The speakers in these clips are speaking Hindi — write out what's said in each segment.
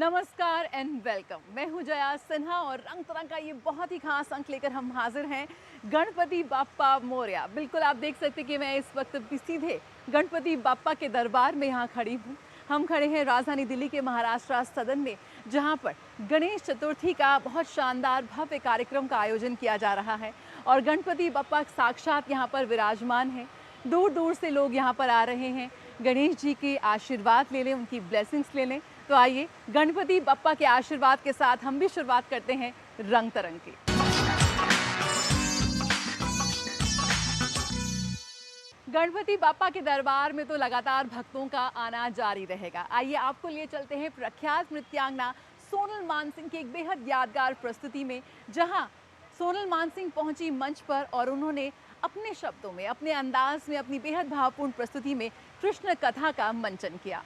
नमस्कार एंड वेलकम। मैं हूं जया सिन्हा और रंग तरंग का ये बहुत ही खास अंक लेकर हम हाजिर हैं। गणपति बाप्पा मोरया। बिल्कुल आप देख सकते हैं कि मैं इस वक्त भी सीधे गणपति बाप्पा के दरबार में यहाँ खड़ी हूँ। हम खड़े हैं राजधानी दिल्ली के महाराष्ट्र सदन में, जहाँ पर गणेश चतुर्थी का बहुत शानदार भव्य कार्यक्रम का आयोजन किया जा रहा है और गणपति बाप्पा साक्षात यहाँ पर विराजमान हैं। दूर दूर से लोग यहाँ पर आ रहे हैं गणेश जी के आशीर्वाद ले लें, उनकी ब्लेसिंग्स ले लें। तो आइए गणपति बप्पा के आशीर्वाद के साथ हम भी शुरुआत करते हैं रंग तरंग की। गणपति बाप्पा के दरबार में तो लगातार भक्तों का आना जारी रहेगा। आइए आपको लिए चलते हैं प्रख्यात नृत्यांगना सोनल मानसिंह की एक बेहद यादगार प्रस्तुति में, जहां सोनल मानसिंह पहुंची मंच पर और उन्होंने अपने शब्दों में, अपने अंदाज में, अपनी बेहद भावपूर्ण प्रस्तुति में कृष्ण कथा का मंचन किया।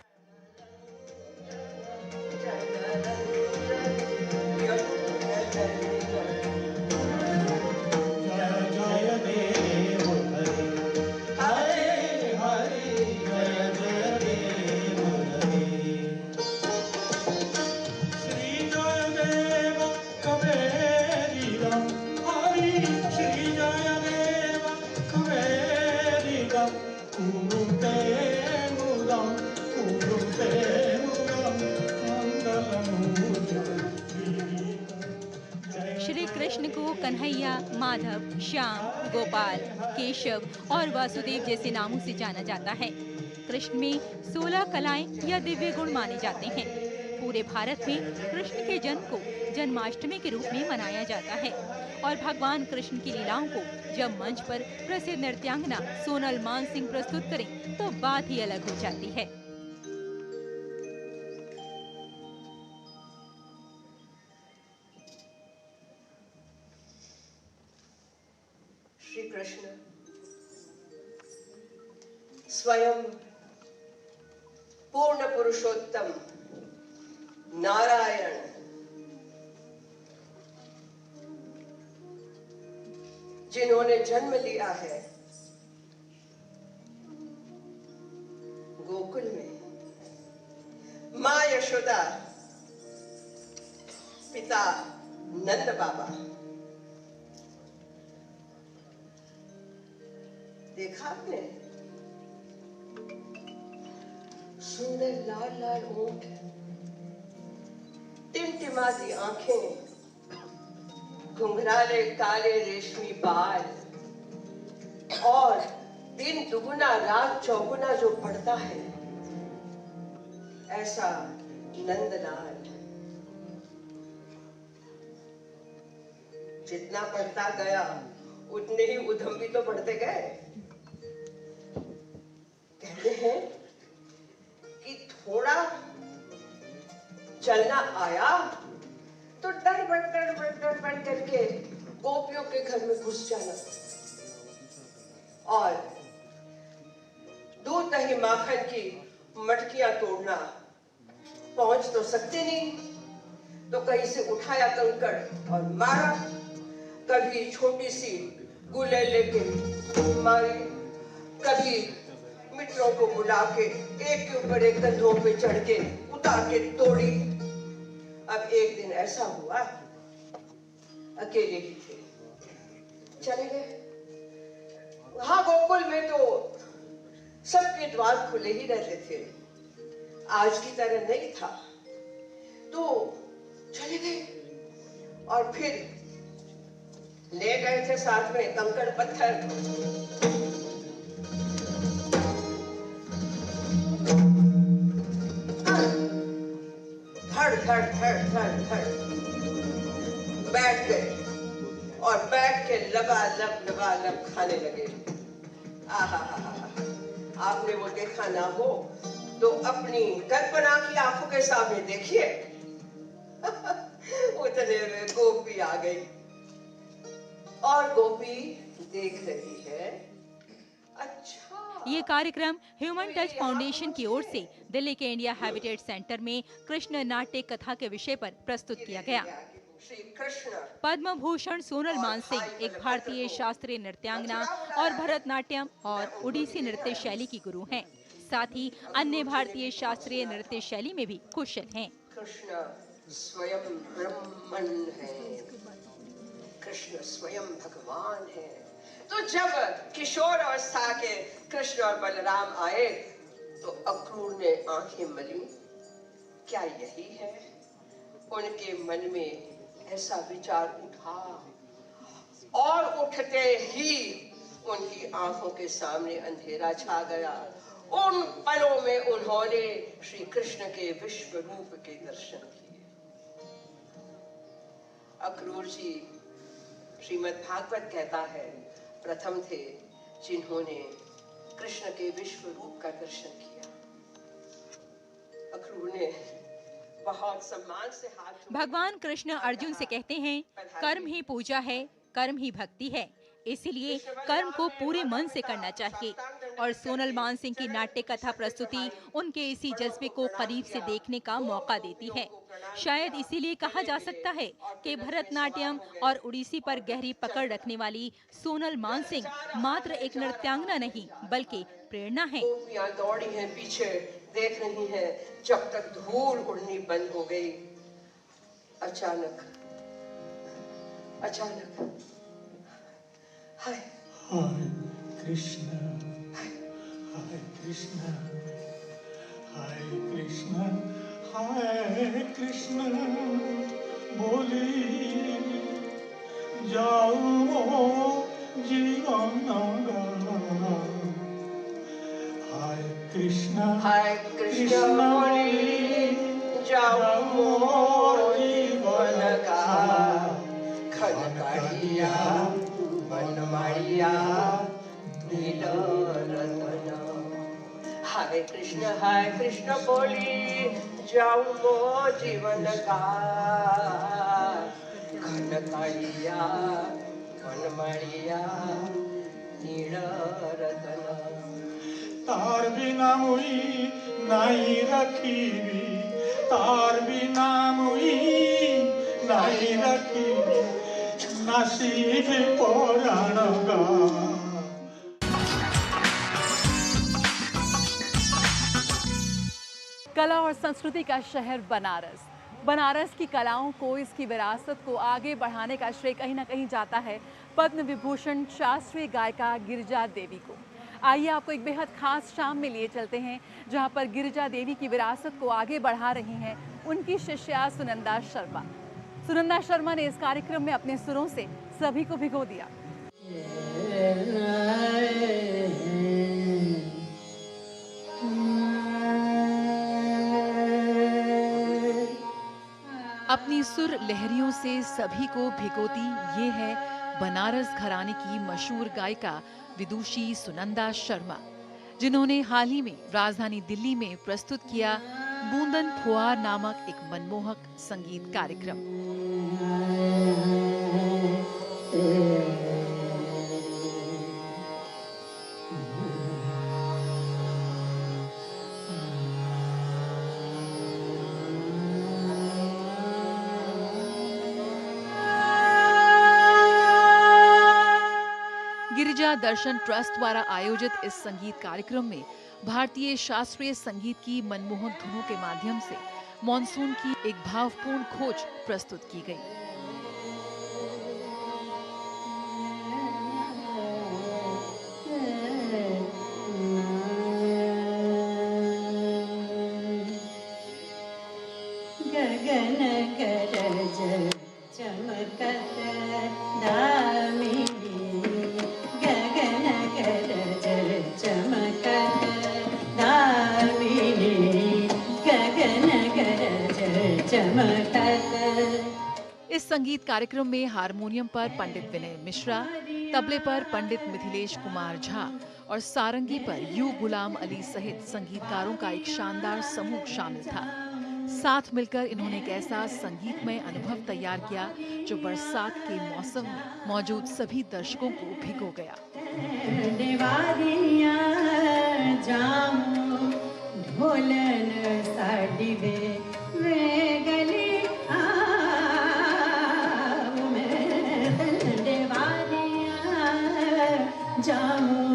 श्री कृष्ण को कन्हैया, माधव, श्याम, गोपाल, केशव और वासुदेव जैसे नामों से जाना जाता है। कृष्ण में 16 कलाएं या दिव्य गुण माने जाते हैं। पूरे भारत में कृष्ण के जन्म को जन्माष्टमी के रूप में मनाया जाता है और भगवान कृष्ण की लीलाओं को जब मंच पर प्रसिद्ध नृत्यांगना सोनल मानसिंह प्रस्तुत करें तो बात ही अलग हो जाती है। श्री कृष्ण स्वयं पूर्ण पुरुषोत्तम नारायण जिन्होंने जन्म लिया है गोकुल में, मां यशोदा, पिता नंद बाबा। देखा आपने सुंदर लाल लाल ओंठ, टिमटिमाती आंखें, घुंघराले काले रेशमी बाल और दिन दुगुना रात चौगुना जो बढ़ता है, ऐसा नंदलाल। जितना बढ़ता गया उतने ही उधम भी तो बढ़ते गए। कहते हैं कि थोड़ा चलना आया तो डर बढ़ करके गोपियों के घर में घुस जाना और दूध दही माखन की मटकियां तोड़ना। पहुंच तो सकते नहीं तो कहीं से उठाया कंकड़ और मारा। कभी छोटी सी गुले लेके मारी, कभी मित्रों को बुला के एक के ऊपर एक कंधों पे चढ़ के उतार के तोड़ी। अब एक दिन ऐसा हुआ, अकेले ही थे, चले गए। वहां गोकुल में तो सबके द्वार खुले ही रहते थे, आज की तरह नहीं था, तो चले गए और फिर ले गए थे साथ में कंकड़ पत्थर। धड़ धड़ धड़ धड़ धड़ बैठ गए और बैठ के लबालब खाने लगे। आहा, आपने वो देखा ना हो तो अपनी कल्पना की आंखों के सामने देखिए। उतने में गोपी आ गई और गोपी देख रही है। अच्छा, ये कार्यक्रम ह्यूमन टच फाउंडेशन की ओर से दिल्ली के इंडिया हैबिटेट सेंटर में कृष्ण नाट्य कथा के विषय पर प्रस्तुत किया गया। पद्म भूषण सोनल मानसिंह एक भारतीय शास्त्रीय नृत्यांगना और भरतनाट्यम और ओडिसी नृत्य शैली की गुरु हैं। साथ ही अन्य भारतीय शास्त्रीय नृत्य शैली में भी कुशल हैं। कृष्ण स्वयं ब्रह्मन है, कृष्ण स्वयं भगवान है। तो जब किशोर अवस्था के कृष्ण और बलराम आए तो अक्रूर ने आंखें मली, क्या यही है? उनके मन में ऐसा विचार उठा और उठते ही उनकी आंखों के सामने अंधेरा छा गया। उन पलों में उन्होंने श्री कृष्ण के विश्व रूप के दर्शन किए। अक्रूर जी, श्रीमद् भागवत कहता है, प्रथम थे जिन्होंने कृष्ण के विश्व रूप का दर्शन किया। अक्रूर ने बहुत सम्मान से हाथ भगवान कृष्ण अर्जुन से कहते हैं, कर्म ही पूजा है, कर्म ही भक्ति है, इसलिए कर्म को पूरे मन से करना चाहिए। और सोनल मानसिंह की नाट्य कथा प्रस्तुति उनके इसी जज्बे को करीब से देखने का मौका देती है। शायद इसीलिए कहा जा सकता है कि भरतनाट्यम और उड़ीसी पर गहरी पकड़ रखने वाली सोनल मानसिंह मात्र एक नृत्यांगना नहीं बल्कि प्रेरणा है। गोपियां दौड़ी हैं पीछे, देख रही हैं, जब तक धूल उड़नी बंद हो गई। अचानक हाय कृष्ण, हाय कृष्ण, हाय कृष्ण, हाय कृष्ण बोली जाओ जीवन हाय कृष्ण, हाय कृष्ण बोली जाओ जीवन का खनकारिया बनमाड़िया नील रतन। हाय कृष्ण बोली जाऊं जीवन का खनकारिया बनमाड़िया नील रतन। तार बिना मुई नहीं रखीबी, तार बिना मुई नहीं रखीबी, नसीब पुराण गा। कला और संस्कृति का शहर बनारस। बनारस की कलाओं को, इसकी विरासत को आगे बढ़ाने का श्रेय कहीं ना कहीं जाता है पद्म विभूषण शास्त्रीय गायिका गिरिजा देवी को। आइए आपको एक बेहद खास शाम में लिए चलते हैं जहां पर गिरिजा देवी की विरासत को आगे बढ़ा रही हैं उनकी शिष्या सुनंदा शर्मा। सुनंदा शर्मा ने इस कार्यक्रम में अपने सुरों से सभी को भिगो दिया। अपनी सुर लहरियों से सभी को भिगोती ये है बनारस घराने की मशहूर गायिका विदुषी सुनंदा शर्मा, जिन्होंने हाल ही में राजधानी दिल्ली में प्रस्तुत किया बूंदन फुआर नामक एक मनमोहक संगीत कार्यक्रम। गिरिजा दर्शन ट्रस्ट द्वारा आयोजित इस संगीत कार्यक्रम में भारतीय शास्त्रीय संगीत की मनमोहक धुनों के माध्यम से मॉनसून की एक भावपूर्ण खोज प्रस्तुत की गई। गगन गरज चमकत दामिनी, गगन गरज चमकत दामिनी, गगन गरज चमकत। इस संगीत कार्यक्रम में हारमोनियम पर पंडित विनय मिश्रा, तबले पर पंडित मिथिलेश कुमार झा और सारंगी पर यू गुलाम अली सहित संगीतकारों का एक शानदार समूह शामिल था। साथ मिलकर इन्होंने एक ऐसा संगीतमय अनुभव तैयार किया जो बरसात के मौसम में मौजूद सभी दर्शकों को भिगो गया। ढोलन साडिवे वे गली जाऊं,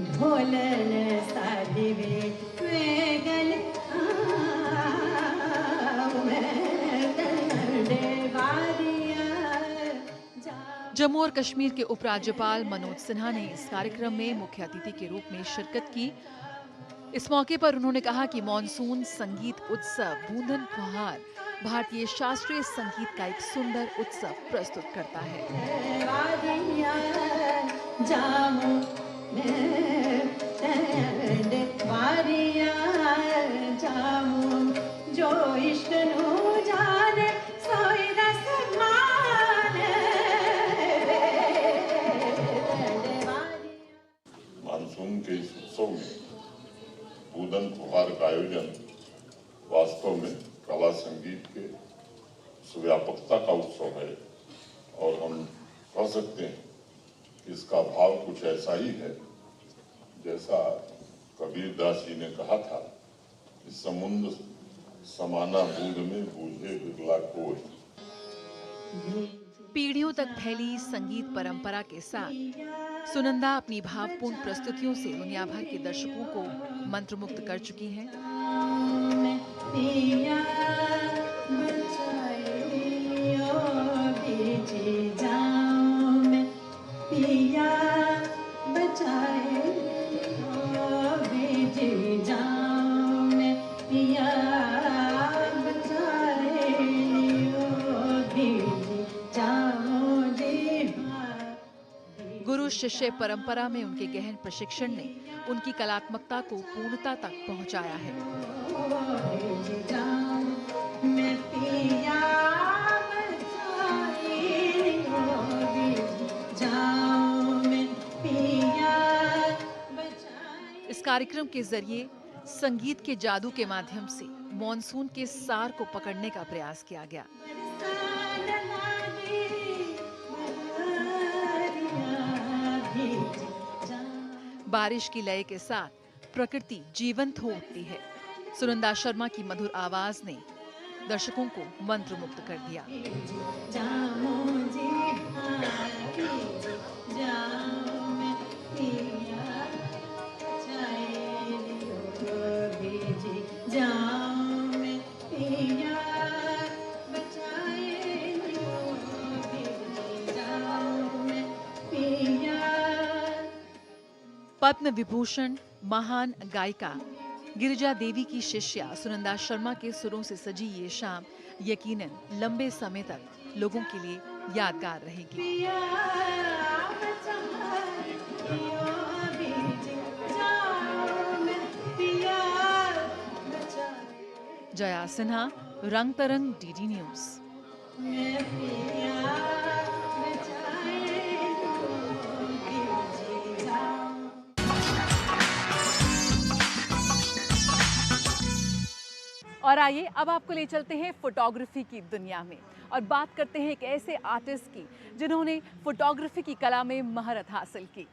ढोलन साडिवे वे गली जम्मू और कश्मीर के उपराज्यपाल मनोज सिन्हा ने इस कार्यक्रम में मुख्य अतिथि के रूप में शिरकत की। इस मौके पर उन्होंने कहा कि मॉनसून संगीत उत्सव बूंदन फुहार भारतीय शास्त्रीय संगीत का एक सुंदर उत्सव प्रस्तुत करता है। जो इश्क नु जाने सोई रस मान मानसून के इस उत्सव में बूंदन फुहार का आयोजन वास्तव में कला संगीत के सुव्यापकता का उत्सव है और हम कह सकते हैं कि इसका भाव कुछ ऐसा ही है जैसा कबीर दास जी ने कहा था कि समुद्र समाना बूंद में बूझे बिरला कोई। पीढ़ियों तक फैली संगीत परंपरा के साथ सुनंदा अपनी भावपूर्ण प्रस्तुतियों से दुनिया भर के दर्शकों को मंत्रमुग्ध कर चुकी हैं। गुरु शिष्य परंपरा में उनके गहन प्रशिक्षण ने उनकी कलात्मकता को पूर्णता तक पहुंचाया है। इस कार्यक्रम के जरिए संगीत के जादू के माध्यम से मॉनसून के सार को पकड़ने का प्रयास किया गया। बारिश की लय के साथ प्रकृति जीवंत हो उठती है। सुनंदा शर्मा की मधुर आवाज ने दर्शकों को मंत्रमुग्ध कर दिया। पद्म विभूषण महान गायिका गिरिजा देवी की शिष्या सुनंदा शर्मा के सुरों से सजी ये शाम यकीनन लंबे समय तक लोगों के लिए यादगार रहेगी। जया सिन्हा, रंग तरंग, डीडी न्यूज। और आइए अब आपको ले चलते हैं फोटोग्राफी की दुनिया में और बात करते हैं एक ऐसे आर्टिस्ट की जिन्होंने फोटोग्राफी की कला में महारत हासिल की।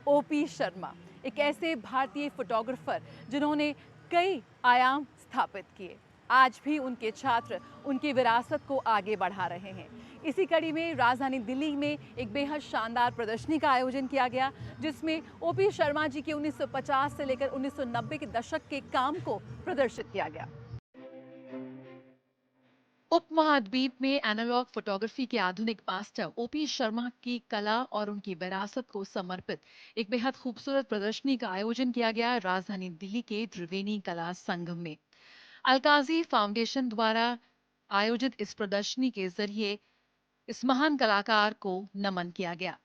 ओपी शर्मा एक ऐसे भारतीय फोटोग्राफर जिन्होंने कई आयाम स्थापित किए। आज भी उनके छात्र उनकी विरासत को आगे बढ़ा रहे हैं। इसी कड़ी में राजधानी दिल्ली में एक बेहद शानदार प्रदर्शनी का आयोजन किया गया जिसमें ओपी शर्मा जी के 1950 से लेकर 1990 के दशक के काम को प्रदर्शित किया गया। उपमहाद्वीप में एनालॉग फोटोग्राफी के आधुनिक मास्टर ओपी शर्मा की कला और उनकी विरासत को समर्पित एक बेहद खूबसूरत प्रदर्शनी का आयोजन किया गया राजधानी दिल्ली के त्रिवेणी कला संगम में। अलकाजी फाउंडेशन द्वारा आयोजित इस प्रदर्शनी के जरिए इस महान कलाकार को नमन किया गया।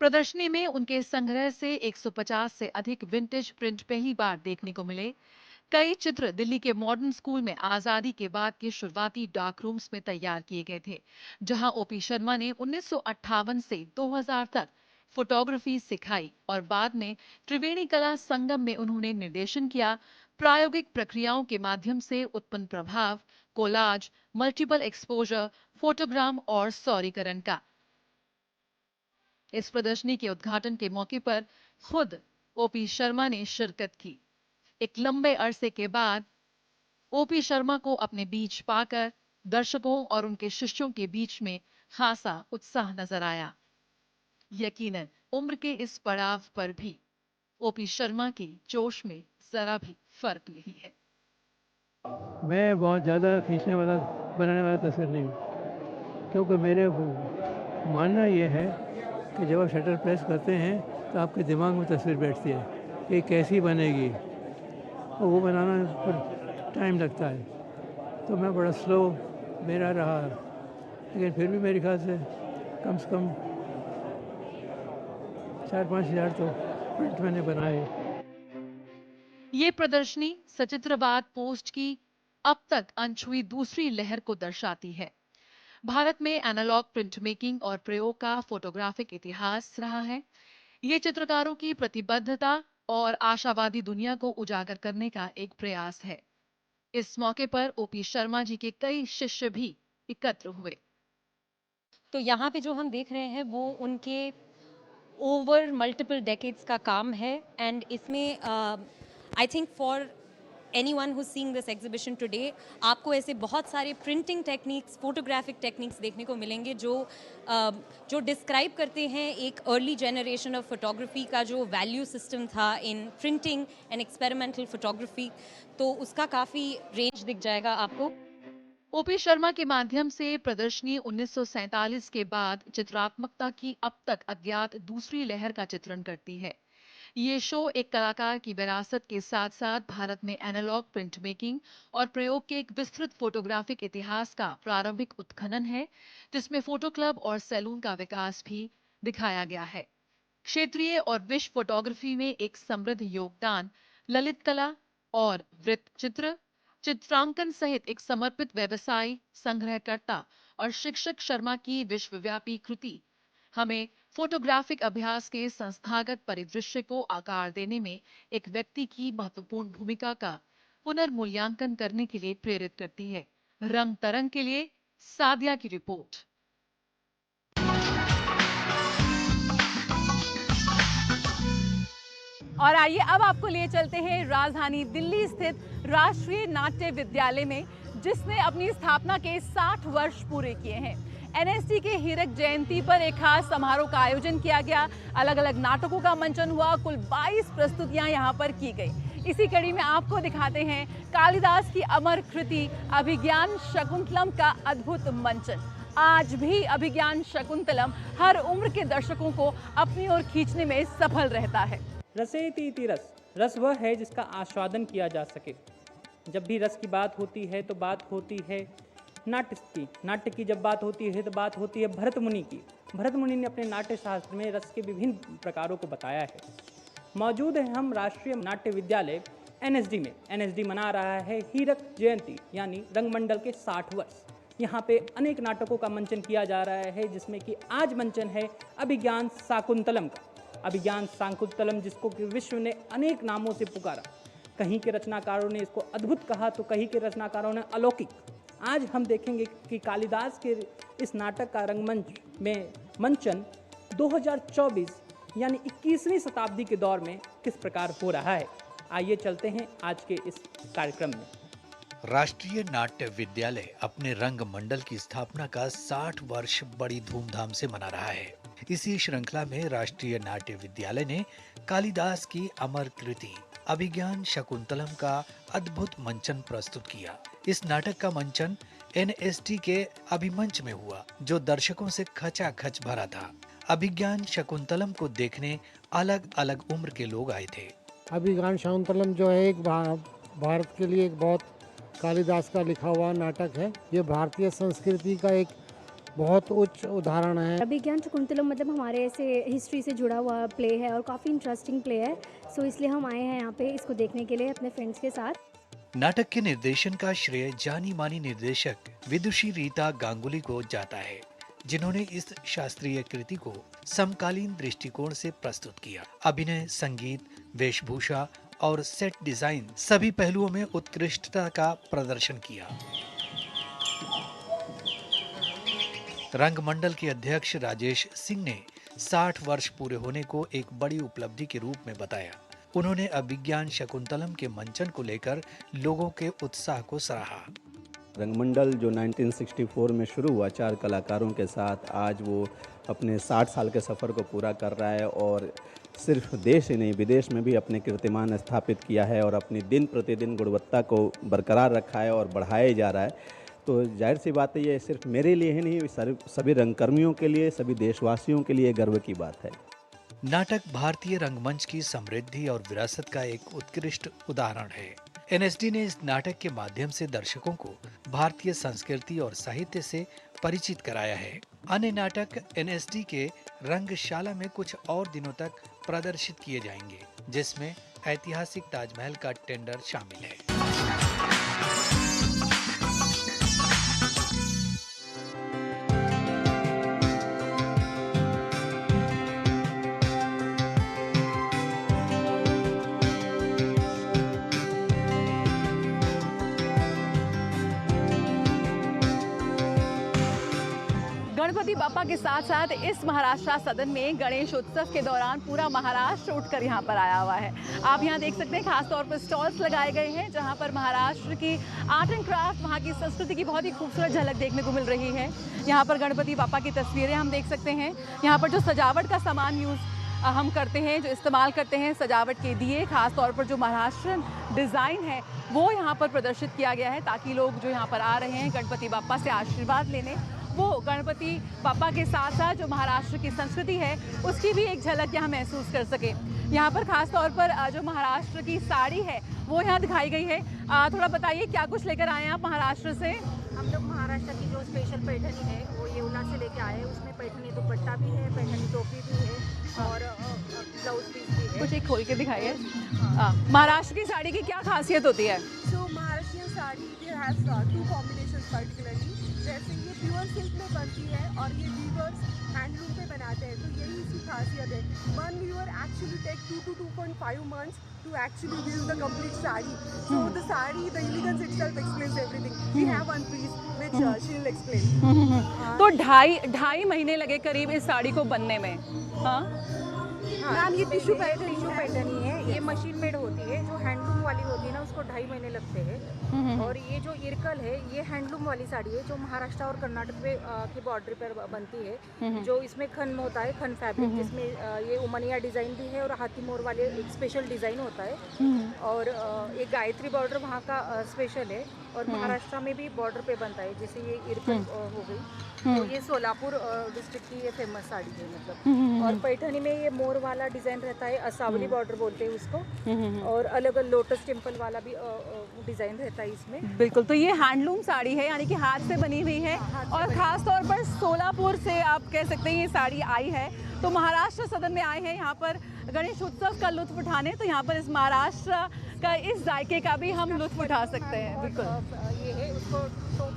प्रदर्शनी में उनके संग्रह से 150 से अधिक विंटेज प्रिंट पहली बार देखने को मिले। कई चित्र दिल्ली के मॉडर्न स्कूल में आजादी के बाद के शुरुआती डार्क रूम्स में तैयार किए गए थे, जहां ओपी शर्मा ने 1958 से 2000 तक फोटोग्राफी सिखाई और बाद में त्रिवेणी कला संगम में उन्होंने निर्देशन किया। प्रायोगिक प्रक्रियाओं के माध्यम से उत्पन्न प्रभाव, कोलाज, मल्टीपल एक्सपोजर, फोटोग्राम और सौरीकरण का। इस प्रदर्शनी के उद्घाटन के मौके पर खुद ओपी शर्मा ने शिरकत की। एक लंबे अरसे के बाद ओपी शर्मा को अपने बीच पाकर दर्शकों और उनके शिष्यों के बीच में खासा उत्साह नजर आया। यकीनन उम्र के इस पड़ाव पर भी ओपी शर्मा की जोश में जरा भी फर्क नहीं है। मैं बहुत ज़्यादा खींचने वाला बनाने वाला तस्वीर नहीं हूँ, क्योंकि मेरे मानना ये है कि जब आप शटर प्रेस करते हैं तो आपके दिमाग में तस्वीर बैठती है कि कैसी बनेगी, और वो बनाना पर टाइम लगता है। तो मैं बड़ा स्लो मेरा रहा, लेकिन फिर भी मेरे ख्याल से कम 4-5 हज़ार तो प्रिंट मैंने बनाए। ये प्रदर्शनी सचित्रवाद पोस्ट की अब तक अनछुई दूसरी लहर को दर्शाती है। भारत में एनालॉग प्रिंट मेकिंग और प्रयोग का फोटोग्राफिक इतिहास रहा है। ये चित्रकारों की प्रतिबद्धता और आशावादी दुनिया को उजागर करने का एक प्रयास है। इस मौके पर ओपी शर्मा जी के कई शिष्य भी एकत्र हुए। तो यहाँ पे जो हम देख रहे हैं वो उनके ओवर मल्टीपल डेकेड्स का काम है, एंड इसमें I think for anyone who seeing this exhibition today, आपको ऐसे बहुत सारे प्रिंटिंग टेक्निक्स, फोटोग्राफिक टेक्निक्स देखने को मिलेंगे जो डिस्क्राइब करते हैं एक अर्ली जनरेशन ऑफ फोटोग्राफी का जो वैल्यू सिस्टम था इन प्रिंटिंग एंड एक्सपेरिमेंटल फोटोग्राफी। तो उसका काफ़ी रेंज दिख जाएगा आपको। ओपी शर्मा के माध्यम से प्रदर्शनी 1947 के बाद चित्रात्मकता की अब तक अज्ञात दूसरी लहर का चित्रण करती है। ये शो एक कलाकार की विरासत के साथ साथ भारत में एनालॉग प्रिंट मेकिंग और प्रयोग के एक विस्तृत फोटोग्राफिक इतिहास का प्रारंभिक उत्खनन है, जिसमें फोटो क्लब और सैलून का विकास भी दिखाया गया है। क्षेत्रीय और विश्व फोटोग्राफी में एक समृद्ध योगदान, ललित कला और वृत्त चित्र, चित्रांकन सहित एक समर्पित व्यवसाय, संग्रहकर्ता और शिक्षक शर्मा की विश्वव्यापी कृति हमें फोटोग्राफिक अभ्यास के संस्थागत परिदृश्य को आकार देने में एक व्यक्ति की महत्वपूर्ण भूमिका का पुनर्मूल्यांकन करने के लिए प्रेरित करती है। रंग तरंग के लिए सादिया की रिपोर्ट। और आइए अब आपको लिए चलते हैं राजधानी दिल्ली स्थित राष्ट्रीय नाट्य विद्यालय में, जिसने अपनी स्थापना के 60 वर्ष पूरे किए हैं। एनएसडी के हीरक जयंती पर एक खास समारोह का आयोजन किया गया। अलग अलग नाटकों का मंचन हुआ। कुल 22 प्रस्तुतियां यहां पर की गई। इसी कड़ी में आपको दिखाते हैं कालिदास की अमर कृति अभिज्ञान शकुंतलम का अद्भुत मंचन। आज भी अभिज्ञान शकुंतलम हर उम्र के दर्शकों को अपनी ओर खींचने में सफल रहता है। रसेति इति रस, रस वह है जिसका आस्वादन किया जा सके। जब भी रस की बात होती है तो बात होती है नाट्य की। नाट्य की जब बात होती है तो बात होती है भरत मुनि की। भरत मुनि ने अपने नाट्य शास्त्र में रस के विभिन्न प्रकारों को बताया है। मौजूद है हम राष्ट्रीय नाट्य विद्यालय एनएसडी में। एनएसडी मना रहा है हीरक जयंती यानी रंगमंडल के 60 वर्ष। यहाँ पे अनेक नाटकों का मंचन किया जा रहा है, जिसमें कि आज मंचन है अभिज्ञान शाकुंतलम का। अभिज्ञान शाकुंतलम जिसको कि विश्व ने अनेक नामों से पुकारा। कहीं के रचनाकारों ने इसको अद्भुत कहा तो कहीं के रचनाकारों ने अलौकिक। आज हम देखेंगे कि कालिदास के इस नाटक का रंगमंच में मंचन 2024 यानी 21वीं शताब्दी के दौर में किस प्रकार हो रहा है। आइए चलते हैं आज के इस कार्यक्रम में। राष्ट्रीय नाट्य विद्यालय अपने रंग मंडल की स्थापना का 60 वर्ष बड़ी धूमधाम से मना रहा है। इसी श्रृंखला में राष्ट्रीय नाट्य विद्यालय ने कालिदास की अमर कृति अभिज्ञान शकुंतलम का अद्भुत मंचन प्रस्तुत किया। इस नाटक का मंचन एनएसटी के अभिमंच में हुआ, जो दर्शकों से खचाखच भरा था। अभिज्ञान शकुंतलम को देखने अलग अलग उम्र के लोग आए थे। अभिज्ञान शकुंतलम जो है एक भारत के लिए एक बहुत कालिदास का लिखा हुआ नाटक है। ये भारतीय संस्कृति का एक बहुत उच्च उदाहरण है। अभिज्ञान शकुंतलम मतलब हमारे ऐसे हिस्ट्री से जुड़ा हुआ प्ले है और काफ़ी इंटरेस्टिंग प्ले है। सो इसलिए हम आए हैं यहाँ पे इसको देखने के लिए अपने फ्रेंड्स के साथ। नाटक के निर्देशन का श्रेय जानी मानी निर्देशक विदुषी रीता गांगुली को जाता है, जिन्होंने इस शास्त्रीय कृति को समकालीन दृष्टिकोण से प्रस्तुत किया। अभिनय, संगीत, वेशभूषा और सेट डिजाइन सभी पहलुओं में उत्कृष्टता का प्रदर्शन किया। रंगमंडल के अध्यक्ष राजेश सिंह ने 60 वर्ष पूरे होने को एक बड़ी उपलब्धि के रूप में बताया। उन्होंने अभिज्ञान शकुंतलम के मंचन को लेकर लोगों के उत्साह को सराहा। रंगमंडल जो 1964 में शुरू हुआ 4 कलाकारों के साथ, आज वो अपने 60 साल के सफ़र को पूरा कर रहा है और सिर्फ देश ही नहीं विदेश में भी अपने कीर्तिमान स्थापित किया है और अपनी दिन प्रतिदिन गुणवत्ता को बरकरार रखा है और बढ़ाया जा रहा है। तो जाहिर सी बात है, ये सिर्फ मेरे लिए ही नहीं, सभी रंगकर्मियों के लिए, सभी देशवासियों के लिए गर्व की बात है। नाटक भारतीय रंगमंच की समृद्धि और विरासत का एक उत्कृष्ट उदाहरण है। एनएसडी ने इस नाटक के माध्यम से दर्शकों को भारतीय संस्कृति और साहित्य से परिचित कराया है। अन्य नाटक एनएसडी के रंगशाला में कुछ और दिनों तक प्रदर्शित किए जाएंगे, जिसमें ऐतिहासिक ताजमहल का टेंडर शामिल है। गणपति बापा के साथ साथ इस महाराष्ट्र सदन में गणेश उत्सव के दौरान पूरा महाराष्ट्र उठकर यहाँ पर आया हुआ है। आप यहाँ देख सकते हैं खास तौर पर स्टॉल्स लगाए गए हैं, जहाँ पर महाराष्ट्र की आर्ट एंड क्राफ्ट, वहाँ की संस्कृति की बहुत ही खूबसूरत झलक देखने को मिल रही है। यहाँ पर गणपति बापा की तस्वीरें हम देख सकते हैं। यहाँ पर जो सजावट का सामान यूज़ हम करते हैं, जो इस्तेमाल करते हैं, सजावट के दिए, खास तौर पर जो महाराष्ट्रन डिज़ाइन है वो यहाँ पर प्रदर्शित किया गया है, ताकि लोग जो यहाँ पर आ रहे हैं गणपति बापा से आशीर्वाद लेने, वो गणपति बापा के साथ साथ जो महाराष्ट्र की संस्कृति है उसकी भी एक झलक यहाँ महसूस कर सके। यहाँ पर खास तौर पर जो महाराष्ट्र की साड़ी है वो यहाँ दिखाई गई है। थोड़ा बताइए क्या कुछ लेकर आए हैं आप महाराष्ट्र से? हम लोग महाराष्ट्र की जो स्पेशल पैठनी है वो येवला से लेके आए हैं। उसमें पैठनी दुपट्टा भी है, पैठनी टोपी भी है और ब्लाउज पीस भी है। कुछ एक खोल के दिखाइए। महाराष्ट्र की साड़ी की क्या खासियत होती है? So Maharashtrian sari they have two combinations particularly। जैसे ये प्योर सिल्क में बनती है और ये वीवर्स हैंडलूम पे बनाते हैं, तो यही इसकी खासियत है। One weaver actually take 2 to 2.5 months to actually weave the complete sari. So the sari, the elegance itself explains everything. We have one piece which she will explain. तो ढाई महीने लगे करीब इस साड़ी को बनने में। हाँ मैम, ये टिश्यू पैटर्न है, ये मशीन मेड होती है। जो हैंडलूम वाली होती है ना उसको 2.5 महीने लगते हैं। और ये जो इरकल है ये हैंडलूम वाली साड़ी है जो महाराष्ट्र और कर्नाटक के बॉर्डर पर बनती है। जो इसमें खन होता है, खन फैब्रिक, जिसमें ये उमनिया डिज़ाइन भी है और हाथी मोर वाले एक स्पेशल डिज़ाइन होता है। और एक गायत्री बॉर्डर वहाँ का स्पेशल है और महाराष्ट्र में भी बॉर्डर पे बनता है। जैसे ये इरकल हो गई, तो ये सोलापुर डिस्ट्रिक्ट की ये फेमस साड़ी है मतलब। और पैठनी में ये मोर वाला डिज़ाइन रहता है, असावली बॉर्डर बोलते हैं उसको। और अलग अलग लोटस टेम्पल वाला भी डिज़ाइन रहता है इसमें। बिल्कुल, तो ये हैंडलूम साड़ी है, यानी कि हाथ से बनी हुई है। और ख़ास तौर पर सोलापुर से आप कह सकते हैं ये साड़ी आई है। तो महाराष्ट्र सदन में आए हैं यहाँ पर गणेश उत्सव का लुत्फ़ उठाने, तो यहाँ पर इस महाराष्ट्र का इस जायके का भी हम लुत्फ़ उठा सकते हैं। बिल्कुल, ये है उसको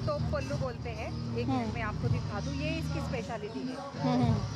टॉप पल्लू बोलते हैं। एक मिनट में आपको दिखा दूँ, ये इसकी स्पेशलिटी है।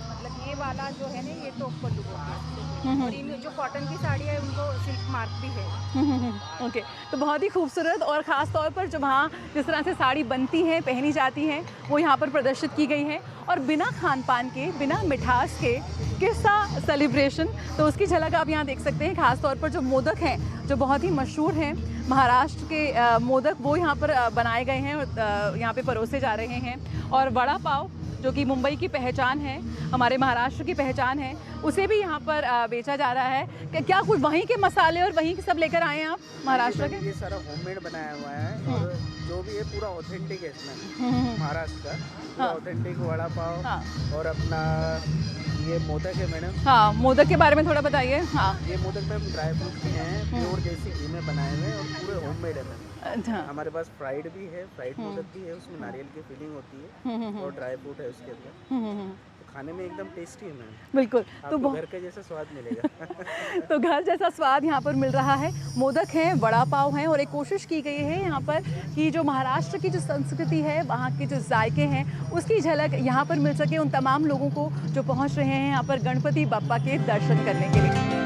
मतलब ये वाला जो है ना ये टॉप पल्लू बोलते हैं। और इन जो कॉटन की साड़ी है उनको सिल्क मार्क भी है। ओके, तो बहुत ही खूबसूरत और ख़ास तौर पर जो वहाँ जिस तरह से साड़ी बनती है, पहनी जाती है, वो यहाँ पर प्रदर्शित की गई है। और बिना खान पान के, बिना मिठास के किस्सा सेलिब्रेशन, तो उसकी झलक आप यहाँ देख सकते हैं। ख़ास तौर पर जो मोदक हैं जो बहुत ही मशहूर हैं महाराष्ट्र के मोदक, वो यहाँ पर बनाए गए हैं और यहाँ पे परोसे जा रहे हैं। और वड़ा पाव जो कि मुंबई की पहचान है, हमारे महाराष्ट्र की पहचान है, उसे भी यहाँ पर बेचा जा रहा है। क्या कुछ वहीं के मसाले और वहीं के सब लेकर आए हैं आप महाराष्ट्र के? ये सारा होममेड बनाया हुआ है और जो भी है पूरा ऑथेंटिक है इसमें महाराष्ट्र का ऑथेंटिक वड़ा पाव। और अपना ये मोदक है मैडम। हाँ, मोदक के बारे में थोड़ा बताइए। हाँ, ये मोदक में ड्राई फ्रूट भी हैं, प्योर देसी घी में बनाए हुए और पूरे होममेड है मैम। अच्छा, हमारे पास फ्राइड भी है, फ्राइड मोदक भी है, उसमें नारियल की फीलिंग होती है और ड्राई फ्रूट है उसके अंदर। तो खाने में एकदम टेस्टी है मैम। बिल्कुल, तो घर के जैसा स्वाद मिलेगा। तो घर जैसा स्वाद यहाँ पर मिल रहा है। मोदक हैं, वड़ा पाव हैं और एक कोशिश की गई है यहाँ पर कि जो महाराष्ट्र की जो संस्कृति है, वहाँ के जो जायके हैं, उसकी झलक यहाँ पर मिल सके उन तमाम लोगों को जो पहुँच रहे हैं यहाँ पर गणपति बाप्पा के दर्शन करने के लिए।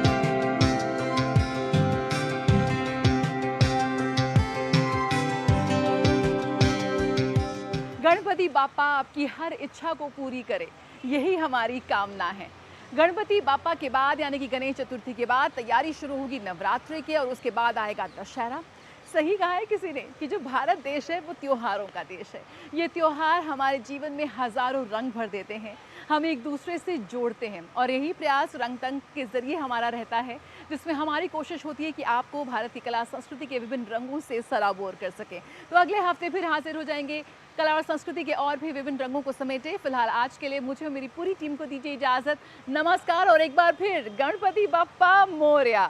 गणपति बाप्पा आपकी हर इच्छा को पूरी करे, यही हमारी कामना है। गणपति बाप्पा के बाद यानी कि गणेश चतुर्थी के बाद तैयारी शुरू होगी नवरात्रि की और उसके बाद आएगा दशहरा। सही कहा है किसी ने कि जो भारत देश है वो त्योहारों का देश है। ये त्योहार हमारे जीवन में हज़ारों रंग भर देते हैं, हम एक दूसरे से जोड़ते हैं और यही प्रयास रंग तंग के जरिए हमारा रहता है, जिसमें हमारी कोशिश होती है कि आपको भारत की कला संस्कृति के विभिन्न रंगों से सराबोर कर सकें। तो अगले हफ्ते फिर हाजिर हो जाएंगे कला और संस्कृति के और भी विभिन्न रंगों को समेटे। फिलहाल आज के लिए मुझे और मेरी पूरी टीम को दीजिए इजाजत। नमस्कार और एक बार फिर गणपति बप्पा मोरया।